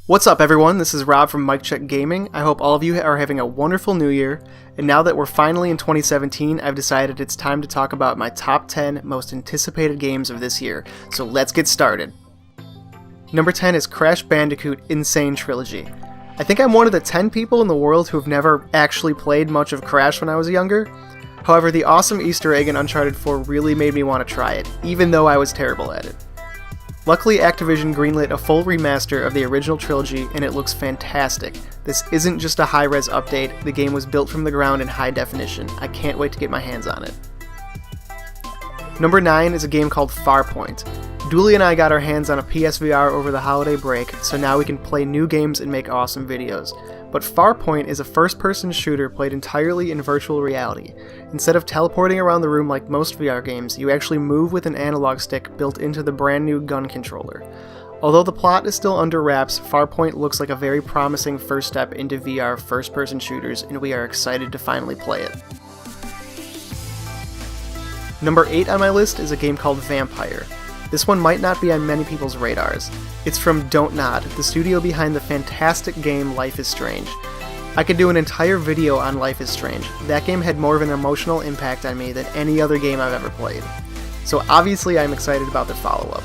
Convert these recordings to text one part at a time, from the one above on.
What's up everyone, this is Rob from Mic Check Gaming. I hope all of you are having a wonderful new year, and now that we're finally in 2017, I've decided it's time to talk about my top 10 most anticipated games of this year, so let's get started. Number 10 is Crash Bandicoot Insane Trilogy. I think I'm one of the 10 people in the world who have never actually played much of Crash when I was younger. However, the awesome Easter egg in Uncharted 4 really made me want to try it, even though I was terrible at it. Luckily, Activision greenlit a full remaster of the original trilogy, and it looks fantastic. This isn't just a high-res update, the game was built from the ground in high definition. I can't wait to get my hands on it. Number 9 is a game called Farpoint. Dooley and I got our hands on a PSVR over the holiday break, so now we can play new games and make awesome videos. But Farpoint is a first-person shooter played entirely in virtual reality. Instead of teleporting around the room like most VR games, you actually move with an analog stick built into the brand new gun controller. Although the plot is still under wraps, Farpoint looks like a very promising first step into VR first-person shooters, and we are excited to finally play it. Number 8 on my list is a game called Vampire. This one might not be on many people's radars. It's from Don't Nod, the studio behind the fantastic game Life is Strange. I could do an entire video on Life is Strange. That game had more of an emotional impact on me than any other game I've ever played. So obviously I'm excited about the follow-up.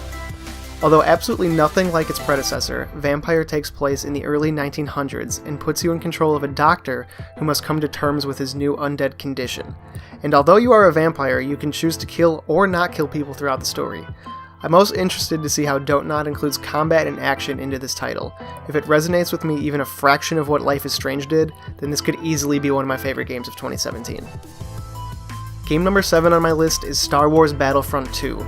Although absolutely nothing like its predecessor, Vampire takes place in the early 1900s and puts you in control of a doctor who must come to terms with his new undead condition. And although you are a vampire, you can choose to kill or not kill people throughout the story. I'm most interested to see how Don't Nod includes combat and action into this title. If it resonates with me even a fraction of what Life is Strange did, then this could easily be one of my favorite games of 2017. Game number 7 on my list is Star Wars Battlefront 2.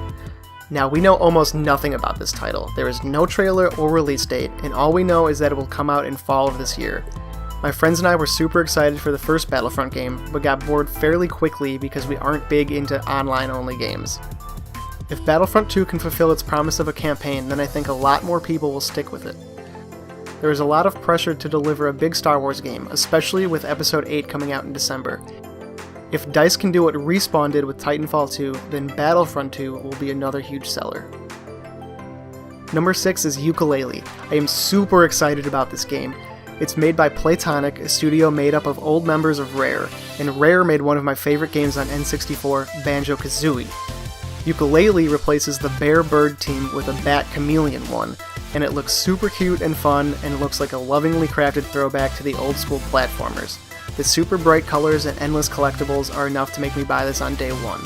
Now, we know almost nothing about this title. There is no trailer or release date, and all we know is that it will come out in fall of this year. My friends and I were super excited for the first Battlefront game, but got bored fairly quickly because we aren't big into online-only games. If Battlefront 2 can fulfill its promise of a campaign, then I think a lot more people will stick with it. There is a lot of pressure to deliver a big Star Wars game, especially with Episode 8 coming out in December. If DICE can do what Respawn did with Titanfall 2, then Battlefront 2 will be another huge seller. Number 6 is Ukulele. I am super excited about this game. It's made by Playtonic, a studio made up of old members of Rare, and Rare made one of my favorite games on N64, Banjo-Kazooie. Ukulele replaces the Bear Bird team with a Bat Chameleon one, and it looks super cute and fun and looks like a lovingly crafted throwback to the old school platformers. The super bright colors and endless collectibles are enough to make me buy this on day one.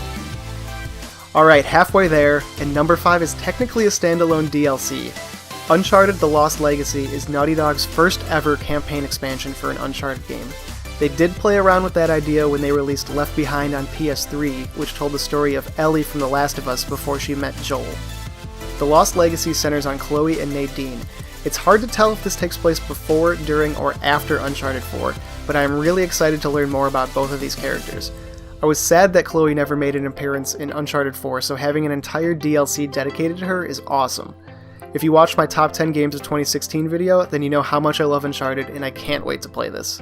Alright, halfway there, and number 5 is technically a standalone DLC. Uncharted: The Lost Legacy is Naughty Dog's first ever campaign expansion for an Uncharted game. They did play around with that idea when they released Left Behind on PS3, which told the story of Ellie from The Last of Us before she met Joel. The Lost Legacy centers on Chloe and Nadine. It's hard to tell if this takes place before, during, or after Uncharted 4, but I am really excited to learn more about both of these characters. I was sad that Chloe never made an appearance in Uncharted 4, so having an entire DLC dedicated to her is awesome. If you watched my top 10 games of 2016 video, then you know how much I love Uncharted, and I can't wait to play this.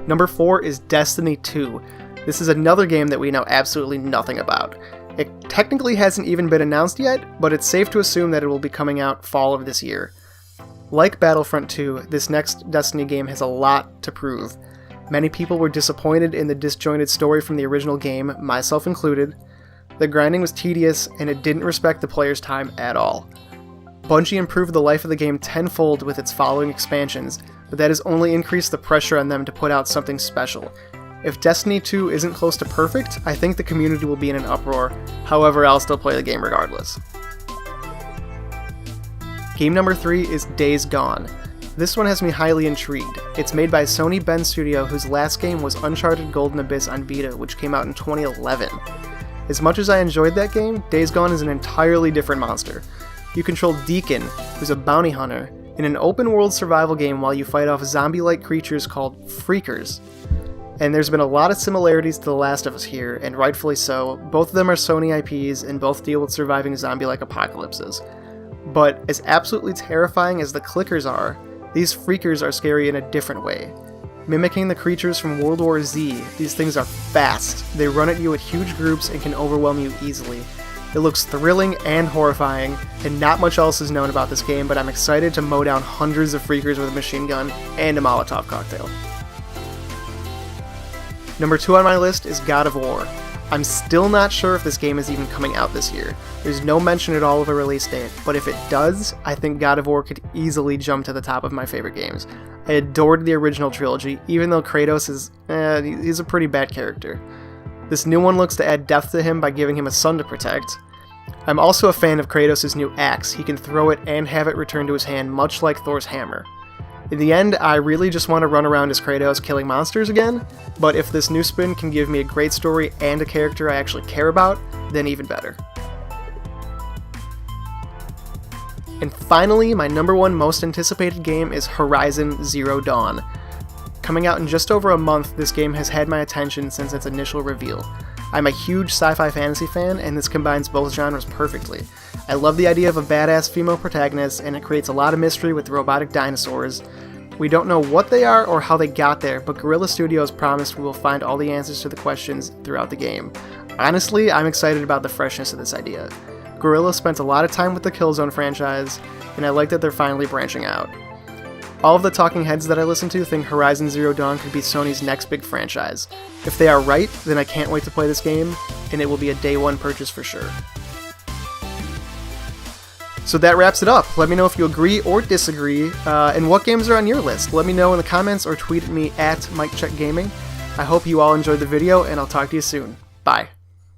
Number 4 is Destiny 2. This is another game that we know absolutely nothing about. It technically hasn't even been announced yet, but it's safe to assume that it will be coming out fall of this year. Like Battlefront 2, this next Destiny game has a lot to prove. Many people were disappointed in the disjointed story from the original game, myself included. The grinding was tedious, and it didn't respect the player's time at all. Bungie improved the life of the game tenfold with its following expansions, but that has only increased the pressure on them to put out something special. If Destiny 2 isn't close to perfect, I think the community will be in an uproar. However, I'll still play the game regardless. Game number 3 is Days Gone. This one has me highly intrigued. It's made by Sony Bend Studio, whose last game was Uncharted Golden Abyss on Vita, which came out in 2011. As much as I enjoyed that game, Days Gone is an entirely different monster. You control Deacon, who's a bounty hunter, in an open-world survival game while you fight off zombie-like creatures called Freakers. And there's been a lot of similarities to The Last of Us here, and rightfully so. Both of them are Sony IPs, and both deal with surviving zombie-like apocalypses. But as absolutely terrifying as the clickers are, these Freakers are scary in a different way. Mimicking the creatures from World War Z, these things are fast. They run at you in huge groups and can overwhelm you easily. It looks thrilling and horrifying, and not much else is known about this game, but I'm excited to mow down hundreds of freakers with a machine gun and a Molotov cocktail. Number 2 on my list is God of War. I'm still not sure if this game is even coming out this year. There's no mention at all of a release date, but if it does, I think God of War could easily jump to the top of my favorite games. I adored the original trilogy, even though Kratos is, he's a pretty bad character. This new one looks to add depth to him by giving him a son to protect. I'm also a fan of Kratos' new axe. He can throw it and have it return to his hand, much like Thor's hammer. In the end, I really just want to run around as Kratos killing monsters again, but if this new spin can give me a great story and a character I actually care about, then even better. And finally, my number 1 most anticipated game is Horizon Zero Dawn. Coming out in just over a month, this game has had my attention since its initial reveal. I'm a huge sci-fi fantasy fan, and this combines both genres perfectly. I love the idea of a badass female protagonist, and it creates a lot of mystery with robotic dinosaurs. We don't know what they are or how they got there, but Guerrilla Studios promised we will find all the answers to the questions throughout the game. Honestly, I'm excited about the freshness of this idea. Guerrilla spent a lot of time with the Killzone franchise, and I like that they're finally branching out. All of the talking heads that I listen to think Horizon Zero Dawn could be Sony's next big franchise. If they are right, then I can't wait to play this game, and it will be a day 1 purchase for sure. So that wraps it up. Let me know if you agree or disagree, and what games are on your list. Let me know in the comments or tweet at me at MikeCheckGaming. I hope you all enjoyed the video, and I'll talk to you soon. Bye.